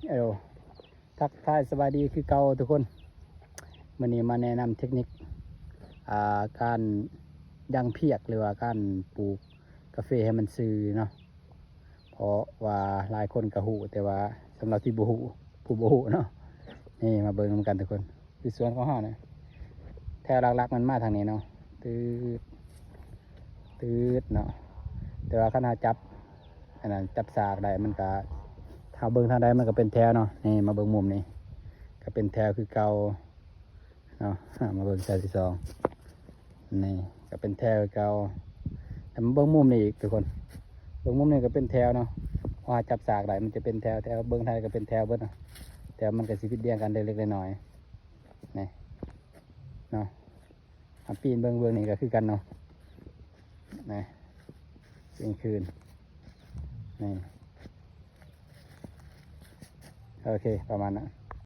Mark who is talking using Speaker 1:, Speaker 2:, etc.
Speaker 1: เออทักทายสวัสดีคือเก่าทุกคนวันนี้มาแนะนำเทคนิคการยังเพียกหรือว่าการปลูกกาแฟให้มันซื้อเนาะเพราะว่าหลายคนกระหูแต่ว่าสำหรับที่บุหูผู้บุหูเนาะนี่มาเบิ่งกันทุกคนคือสวนของเฮาเนี่ยแถวหลักๆมันมาทางนี้เนาะตืดตืดเนาะแต่ว่าขนาดจับอันนั้นจับสากได้มันก็ถ้าเบิ่งทางใดมันก็เป็นแถวเนาะนี่มาเบิ่งมุมนี้ก็เป็นแถวคือเก่าเนาะมาเบิ่งแถวที่สองนี่ก็เป็นแถวเก่าแต่มาเบิ่งมุมนี้อีกทุกคนเบิ่งมุมนี้ก็เป็นแถวเนาะพอจับสากได้มันจะเป็นแถวเบิ่งทางใดก็เป็นแถวเบิดเนาะแต่มันก็สิผิดเรียงกันเล็กๆน้อยๆนี่เนาะปีนเบิ่งนี่ก็คือกันเนาะนี่เที่ยงคืนนี่โอเคประมาณนั้น